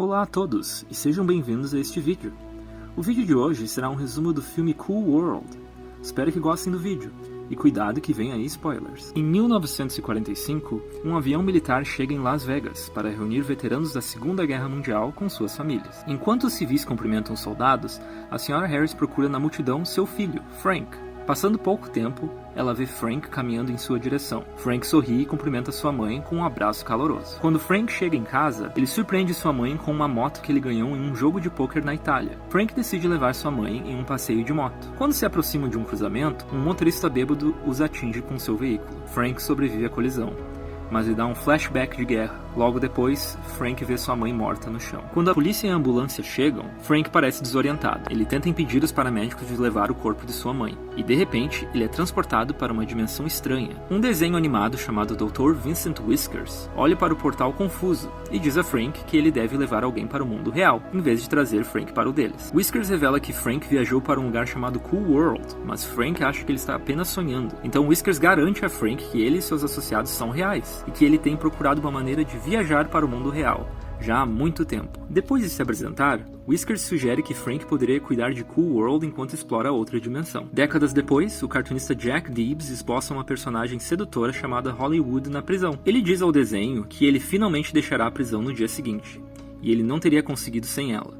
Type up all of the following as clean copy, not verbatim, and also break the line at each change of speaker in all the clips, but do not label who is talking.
Olá a todos e sejam bem-vindos a este vídeo. O vídeo de hoje será um resumo do filme Cool World. Espero que gostem do vídeo, e cuidado que vem aí spoilers. Em 1945, um avião militar chega em Las Vegas para reunir veteranos da Segunda Guerra Mundial com suas famílias. Enquanto os civis cumprimentam os soldados, a Sra. Harris procura na multidão seu filho, Frank. Passando pouco tempo, ela vê Frank caminhando em sua direção. Frank sorri e cumprimenta sua mãe com um abraço caloroso. Quando Frank chega em casa, ele surpreende sua mãe com uma moto que ele ganhou em um jogo de pôquer na Itália. Frank decide levar sua mãe em um passeio de moto. Quando se aproximam de um cruzamento, um motorista bêbado os atinge com seu veículo. Frank sobrevive à colisão, mas lhe dá um flashback de guerra. Logo depois, Frank vê sua mãe morta no chão. Quando a polícia e a ambulância chegam, Frank parece desorientado. Ele tenta impedir os paramédicos de levar o corpo de sua mãe. E de repente, ele é transportado para uma dimensão estranha. Um desenho animado chamado Dr. Vincent Whiskers olha para o portal confuso e diz a Frank que ele deve levar alguém para o mundo real, em vez de trazer Frank para o deles. Whiskers revela que Frank viajou para um lugar chamado Cool World, mas Frank acha que ele está apenas sonhando. Então Whiskers garante a Frank que ele e seus associados são reais, e que ele tem procurado uma maneira de viajar para o mundo real, já há muito tempo. Depois de se apresentar, Whiskers sugere que Frank poderia cuidar de Cool World enquanto explora outra dimensão. Décadas depois, o cartunista Jack Debbs esboça uma personagem sedutora chamada Hollywood na prisão. Ele diz ao desenho que ele finalmente deixará a prisão no dia seguinte, e ele não teria conseguido sem ela.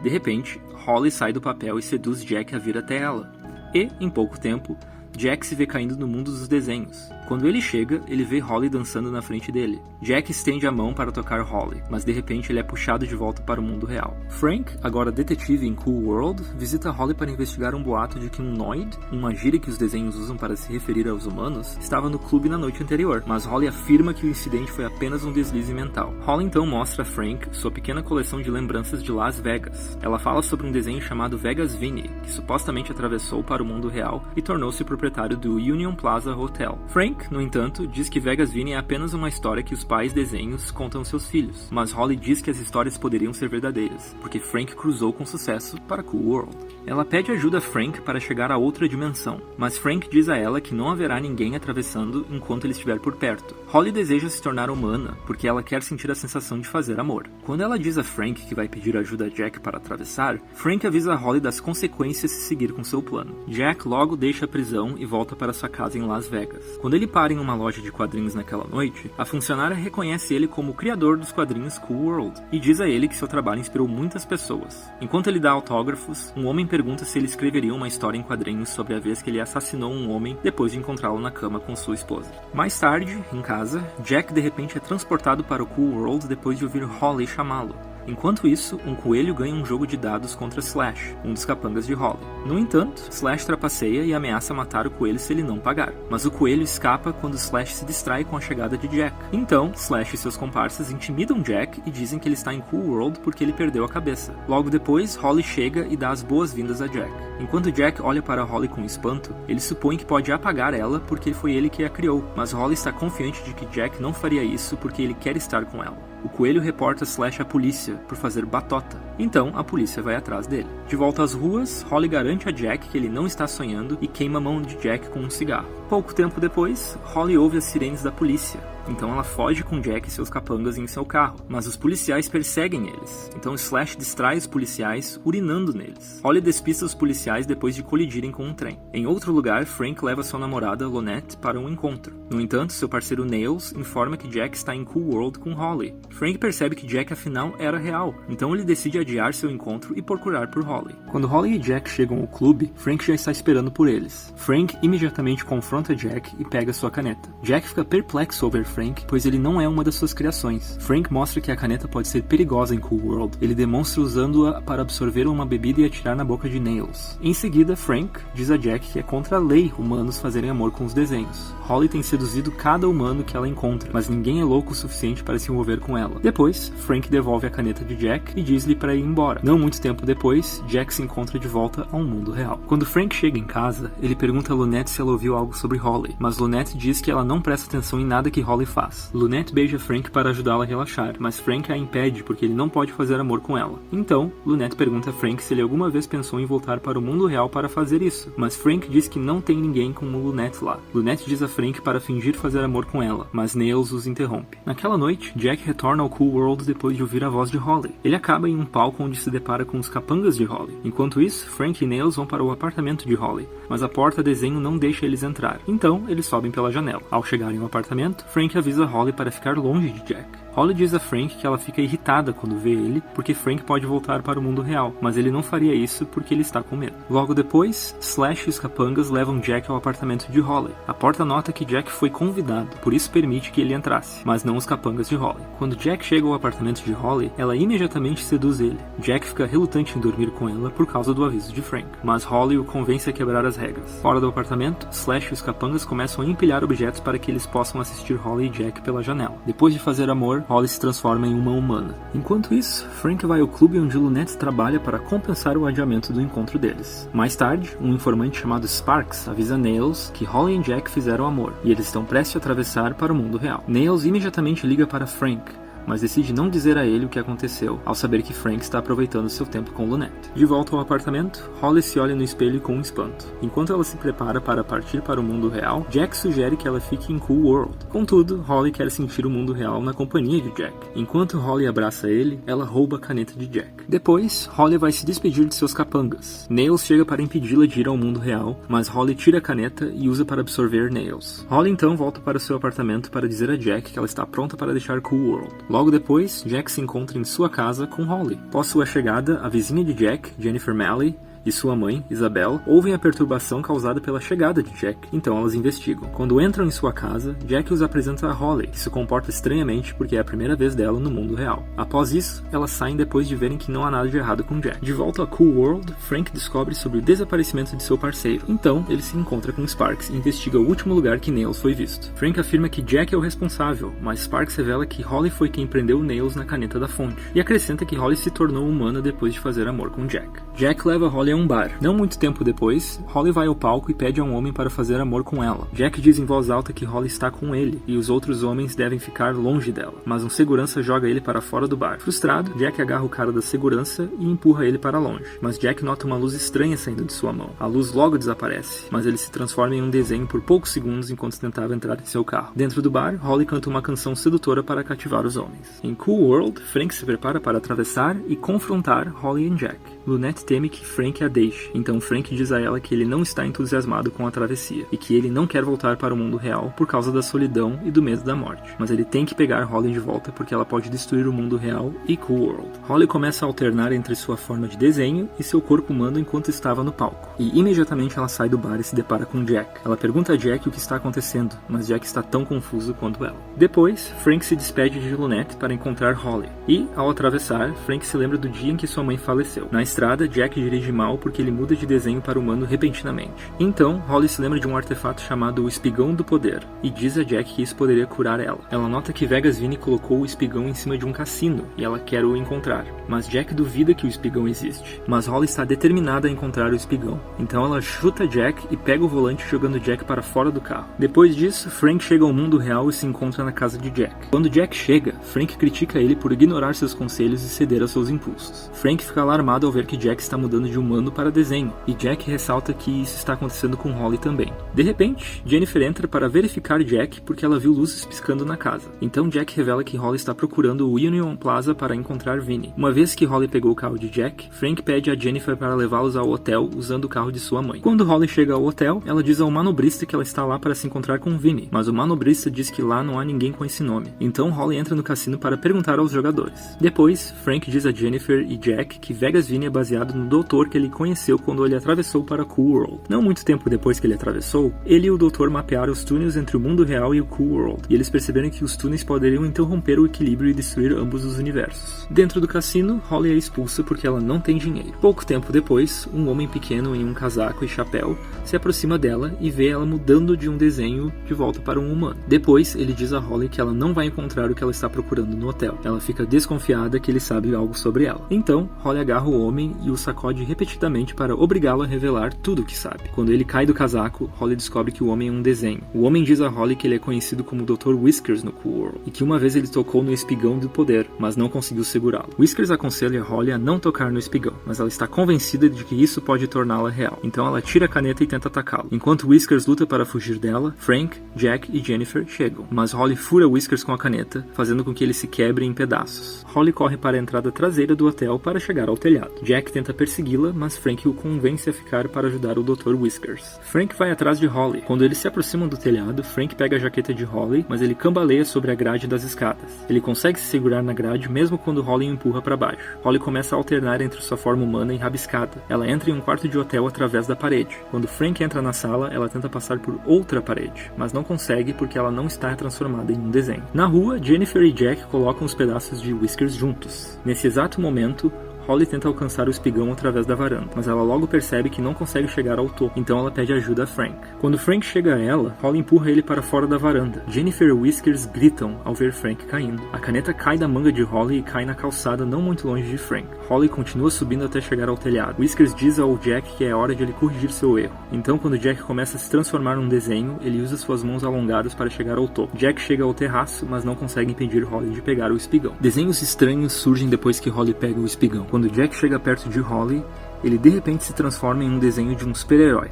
De repente, Holly sai do papel e seduz Jack a vir até ela. E, em pouco tempo, Jack se vê caindo no mundo dos desenhos. Quando ele chega, ele vê Holly dançando na frente dele. Jack estende a mão para tocar Holly, mas de repente ele é puxado de volta para o mundo real. Frank, agora detetive em Cool World, visita Holly para investigar um boato de que um Noid, uma gíria que os desenhos usam para se referir aos humanos, estava no clube na noite anterior, mas Holly afirma que o incidente foi apenas um deslize mental. Holly então mostra a Frank sua pequena coleção de lembranças de Las Vegas. Ela fala sobre um desenho chamado Vegas Vinny, que supostamente atravessou para o mundo real e tornou-se proprietário do Union Plaza Hotel. Frank, no entanto, diz que Vegas Vinny é apenas uma história que os pais desenhos contam aos seus filhos, mas Holly diz que as histórias poderiam ser verdadeiras, porque Frank cruzou com sucesso para Cool World. Ela pede ajuda a Frank para chegar a outra dimensão, mas Frank diz a ela que não haverá ninguém atravessando enquanto ele estiver por perto. Holly deseja se tornar humana porque ela quer sentir a sensação de fazer amor. Quando ela diz a Frank que vai pedir ajuda a Jack para atravessar, Frank avisa a Holly das consequências se seguir com seu plano. Jack logo deixa a prisão e volta para sua casa em Las Vegas. Quando ele para em uma loja de quadrinhos naquela noite, a funcionária reconhece ele como o criador dos quadrinhos Cool World e diz a ele que seu trabalho inspirou muitas pessoas. Enquanto ele dá autógrafos, um homem pergunta se ele escreveria uma história em quadrinhos sobre a vez que ele assassinou um homem depois de encontrá-lo na cama com sua esposa. Mais tarde, em casa, Jack de repente é transportado para o Cool World depois de ouvir Holly chamá-lo. Enquanto isso, um coelho ganha um jogo de dados contra Slash, um dos capangas de Holly. No entanto, Slash trapaceia e ameaça matar o coelho se ele não pagar. Mas o coelho escapa quando Slash se distrai com a chegada de Jack. Então, Slash e seus comparsas intimidam Jack e dizem que ele está em Cool World porque ele perdeu a cabeça. Logo depois, Holly chega e dá as boas-vindas a Jack. Enquanto Jack olha para Holly com espanto, ele supõe que pode apagar ela porque foi ele que a criou. Mas Holly está confiante de que Jack não faria isso porque ele quer estar com ela. O coelho reporta Slash à polícia por fazer batota. Então, a polícia vai atrás dele. De volta às ruas, Holly garante a Jack que ele não está sonhando e queima a mão de Jack com um cigarro. Pouco tempo depois, Holly ouve as sirenes da polícia. Então ela foge com Jack e seus capangas em seu carro, mas os policiais perseguem eles. Então Slash distrai os policiais, urinando neles. Holly despista os policiais depois de colidirem com um trem. Em outro lugar, Frank leva sua namorada, Lonette, para um encontro. No entanto, seu parceiro Nails informa que Jack está em Cool World com Holly. Frank percebe que Jack afinal era real, então ele decide adiar seu encontro e procurar por Holly. Quando Holly e Jack chegam ao clube, Frank já está esperando por eles. Frank imediatamente confronta Jack e pega sua caneta. Jack fica perplexo ao ver Frank, pois ele não é uma das suas criações. Frank mostra que a caneta pode ser perigosa em Cool World. Ele demonstra usando-a para absorver uma bebida e atirar na boca de Nails. Em seguida, Frank diz a Jack que é contra a lei humanos fazerem amor com os desenhos. Holly tem seduzido cada humano que ela encontra, mas ninguém é louco o suficiente para se envolver com ela. Depois, Frank devolve a caneta de Jack e diz-lhe para ir embora. Não muito tempo depois, Jack se encontra de volta ao mundo real. Quando Frank chega em casa, ele pergunta a Lonette se ela ouviu algo sobre Holly, mas Lonette diz que ela não presta atenção em nada que Holly Holly faz. Lunette beija Frank para ajudá-la a relaxar, mas Frank a impede porque ele não pode fazer amor com ela. Então, Lunette pergunta a Frank se ele alguma vez pensou em voltar para o mundo real para fazer isso, mas Frank diz que não tem ninguém como Lunette lá. Lunette diz a Frank para fingir fazer amor com ela, mas Nails os interrompe. Naquela noite, Jack retorna ao Cool World depois de ouvir a voz de Holly. Ele acaba em um palco onde se depara com os capangas de Holly. Enquanto isso, Frank e Nails vão para o apartamento de Holly, mas a porta desenho não deixa eles entrar. Então, eles sobem pela janela. Ao chegarem ao apartamento, Frank avisa Holly para ficar longe de Jack. Holly diz a Frank que ela fica irritada quando vê ele, porque Frank pode voltar para o mundo real, mas ele não faria isso porque ele está com medo. Logo depois, Slash e os capangas levam Jack ao apartamento de Holly. A porta nota que Jack foi convidado, por isso permite que ele entrasse, mas não os capangas de Holly. Quando Jack chega ao apartamento de Holly, ela imediatamente seduz ele. Jack fica relutante em dormir com ela por causa do aviso de Frank, mas Holly o convence a quebrar as regras. Fora do apartamento, Slash e os capangas começam a empilhar objetos para que eles possam assistir Holly e Jack pela janela. Depois de fazer amor, Holly se transforma em uma humana. Enquanto isso, Frank vai ao clube onde Lunette trabalha para compensar o adiamento do encontro deles. Mais tarde, um informante chamado Sparks avisa Nails que Holly e Jack fizeram amor, e eles estão prestes a atravessar para o mundo real. Nails imediatamente liga para Frank, mas decide não dizer a ele o que aconteceu, ao saber que Frank está aproveitando seu tempo com Lunette. De volta ao apartamento, Holly se olha no espelho com um espanto. Enquanto ela se prepara para partir para o mundo real, Jack sugere que ela fique em Cool World. Contudo, Holly quer sentir o mundo real na companhia de Jack. Enquanto Holly abraça ele, ela rouba a caneta de Jack. Depois, Holly vai se despedir de seus capangas. Nails chega para impedi-la de ir ao mundo real, mas Holly tira a caneta e usa para absorver Nails. Holly então volta para seu apartamento para dizer a Jack que ela está pronta para deixar Cool World. Logo depois, Jack se encontra em sua casa com Holly. Após sua chegada, a vizinha de Jack, Jennifer Malley, e sua mãe, Isabel, ouvem a perturbação causada pela chegada de Jack, então elas investigam. Quando entram em sua casa, Jack os apresenta a Holly, que se comporta estranhamente porque é a primeira vez dela no mundo real. Após isso, elas saem depois de verem que não há nada de errado com Jack. De volta a Cool World, Frank descobre sobre o desaparecimento de seu parceiro. Então, ele se encontra com Sparks e investiga o último lugar que Nails foi visto. Frank afirma que Jack é o responsável, mas Sparks revela que Holly foi quem prendeu Nails na caneta da fonte, e acrescenta que Holly se tornou humana depois de fazer amor com Jack. Jack leva Holly a um bar. Não muito tempo depois, Holly vai ao palco e pede a um homem para fazer amor com ela. Jack diz em voz alta que Holly está com ele, e os outros homens devem ficar longe dela, mas um segurança joga ele para fora do bar. Frustrado, Jack agarra o cara da segurança e empurra ele para longe, mas Jack nota uma luz estranha saindo de sua mão. A luz logo desaparece, mas ele se transforma em um desenho por poucos segundos enquanto tentava entrar em seu carro. Dentro do bar, Holly canta uma canção sedutora para cativar os homens. Em Cool World, Frank se prepara para atravessar e confrontar Holly e Jack. Lunette teme que Frank a deixe, então Frank diz a ela que ele não está entusiasmado com a travessia, e que ele não quer voltar para o mundo real por causa da solidão e do medo da morte, mas ele tem que pegar Holly de volta porque ela pode destruir o mundo real e Cool World. Holly começa a alternar entre sua forma de desenho e seu corpo humano enquanto estava no palco, e imediatamente ela sai do bar e se depara com Jack. Ela pergunta a Jack o que está acontecendo, mas Jack está tão confuso quanto ela. Depois, Frank se despede de Lunette para encontrar Holly, e, ao atravessar, Frank se lembra do dia em que sua mãe faleceu. Na estrada, Jack dirige mal porque ele muda de desenho para humano repentinamente. Então, Holly se lembra de um artefato chamado o Espigão do Poder, e diz a Jack que isso poderia curar ela. Ela nota que Vegas Vini colocou o espigão em cima de um cassino, e ela quer o encontrar, mas Jack duvida que o espigão existe. Mas Holly está determinada a encontrar o espigão, então ela chuta Jack e pega o volante jogando Jack para fora do carro. Depois disso, Frank chega ao mundo real e se encontra na casa de Jack. Quando Jack chega, Frank critica ele por ignorar seus conselhos e ceder aos seus impulsos. Frank fica alarmado ao ver que Jack está mudando de humano para desenho, e Jack ressalta que isso está acontecendo com Holly também. De repente, Jennifer entra para verificar Jack porque ela viu luzes piscando na casa. Então Jack revela que Holly está procurando o Union Plaza para encontrar Vinny. Uma vez que Holly pegou o carro de Jack, Frank pede a Jennifer para levá-los ao hotel usando o carro de sua mãe. Quando Holly chega ao hotel, ela diz ao manobrista que ela está lá para se encontrar com Vinny, mas o manobrista diz que lá não há ninguém com esse nome. Então Holly entra no cassino para perguntar aos jogadores. Depois, Frank diz a Jennifer e Jack que Vegas Vinny é baseado no doutor que ele conheceu quando ele atravessou para Cool World. Não muito tempo depois que ele atravessou, ele e o doutor mapearam os túneis entre o mundo real e o Cool World, e eles perceberam que os túneis poderiam interromper o equilíbrio e destruir ambos os universos. Dentro do cassino, Holly é expulsa porque ela não tem dinheiro. Pouco tempo depois, um homem pequeno em um casaco e chapéu se aproxima dela e vê ela mudando de um desenho de volta para um humano. Depois, ele diz a Holly que ela não vai encontrar o que ela está procurando no hotel. Ela fica desconfiada que ele sabe algo sobre ela. Então, Holly agarra o homem e o sacode repetidamente repetidamente para obrigá-lo a revelar tudo o que sabe. Quando ele cai do casaco, Holly descobre que o homem é um desenho. O homem diz a Holly que ele é conhecido como Dr. Whiskers no Cool World, e que uma vez ele tocou no espigão do poder, mas não conseguiu segurá-lo. Whiskers aconselha Holly a não tocar no espigão, mas ela está convencida de que isso pode torná-la real. Então ela tira a caneta e tenta atacá-lo. Enquanto Whiskers luta para fugir dela, Frank, Jack e Jennifer chegam, mas Holly fura Whiskers com a caneta, fazendo com que ele se quebre em pedaços. Holly corre para a entrada traseira do hotel para chegar ao telhado. Jack tenta persegui-la, mas Frank o convence a ficar para ajudar o Dr. Whiskers. Frank vai atrás de Holly. Quando eles se aproximam do telhado, Frank pega a jaqueta de Holly, mas ele cambaleia sobre a grade das escadas. Ele consegue se segurar na grade mesmo quando Holly o empurra para baixo. Holly começa a alternar entre sua forma humana e rabiscada. Ela entra em um quarto de hotel através da parede. Quando Frank entra na sala, ela tenta passar por outra parede, mas não consegue porque ela não está transformada em um desenho. Na rua, Jennifer e Jack colocam os pedaços de Whiskers juntos. Nesse exato momento, Holly tenta alcançar o espigão através da varanda, mas ela logo percebe que não consegue chegar ao topo, então ela pede ajuda a Frank. Quando Frank chega a ela, Holly empurra ele para fora da varanda. Jennifer e Whiskers gritam ao ver Frank caindo. A caneta cai da manga de Holly e cai na calçada não muito longe de Frank. Holly continua subindo até chegar ao telhado. Whiskers diz ao Jack que é hora de ele corrigir seu erro. Então, quando Jack começa a se transformar num desenho, ele usa suas mãos alongadas para chegar ao topo. Jack chega ao terraço, mas não consegue impedir Holly de pegar o espigão. Desenhos estranhos surgem depois que Holly pega o espigão. Quando Jack chega perto de Holly, ele de repente se transforma em um desenho de um super-herói.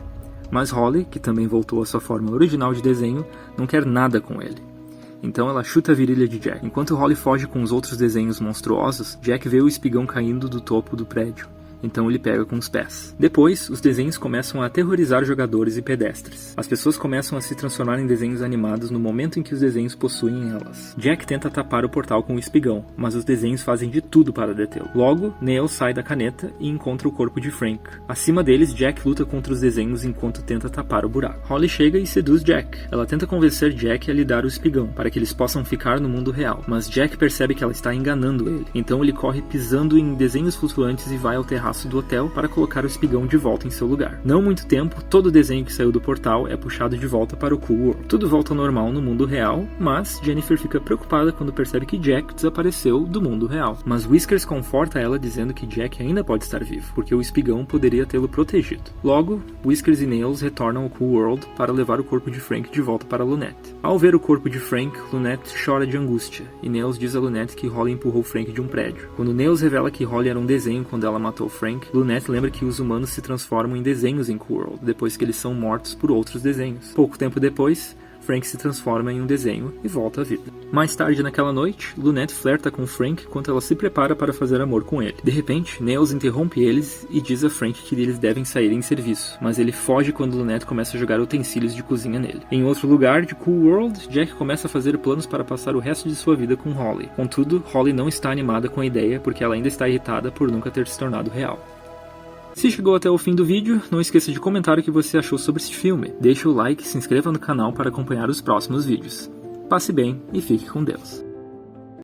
Mas Holly, que também voltou à sua forma original de desenho, não quer nada com ele. Então ela chuta a virilha de Jack. Enquanto Holly foge com os outros desenhos monstruosos, Jack vê o espigão caindo do topo do prédio. Então ele pega com os pés. Depois, os desenhos começam a aterrorizar jogadores e pedestres. As pessoas começam a se transformar em desenhos animados no momento em que os desenhos possuem elas. Jack tenta tapar o portal com o espigão, mas os desenhos fazem de tudo para detê-lo. Logo, Neil sai da caneta e encontra o corpo de Frank. Acima deles, Jack luta contra os desenhos enquanto tenta tapar o buraco. Holly chega e seduz Jack. Ela tenta convencer Jack a lhe dar o espigão, para que eles possam ficar no mundo real. Mas Jack percebe que ela está enganando ele. Então ele corre pisando em desenhos flutuantes e vai ao terraço do hotel para colocar o espigão de volta em seu lugar. Não muito tempo, todo o desenho que saiu do portal é puxado de volta para o Cool World. Tudo volta ao normal no mundo real, mas Jennifer fica preocupada quando percebe que Jack desapareceu do mundo real. Mas Whiskers conforta ela dizendo que Jack ainda pode estar vivo, porque o espigão poderia tê-lo protegido. Logo, Whiskers e Nails retornam ao Cool World para levar o corpo de Frank de volta para Lunette. Ao ver o corpo de Frank, Lunette chora de angústia, e Nails diz a Lunette que Holly empurrou Frank de um prédio. Quando Nails revela que Holly era um desenho quando ela matou Frank, Lunette lembra que os humanos se transformam em desenhos em Cool World, depois que eles são mortos por outros desenhos. Pouco tempo depois, Frank se transforma em um desenho e volta à vida. Mais tarde naquela noite, Lunette flerta com Frank enquanto ela se prepara para fazer amor com ele. De repente, Nails interrompe eles e diz a Frank que eles devem sair em serviço, mas ele foge quando Lunette começa a jogar utensílios de cozinha nele. Em outro lugar de Cool World, Jack começa a fazer planos para passar o resto de sua vida com Holly. Contudo, Holly não está animada com a ideia porque ela ainda está irritada por nunca ter se tornado real. Se chegou até o fim do vídeo, não esqueça de comentar o que você achou sobre este filme. Deixe o like e se inscreva no canal para acompanhar os próximos vídeos. Passe bem e fique com Deus.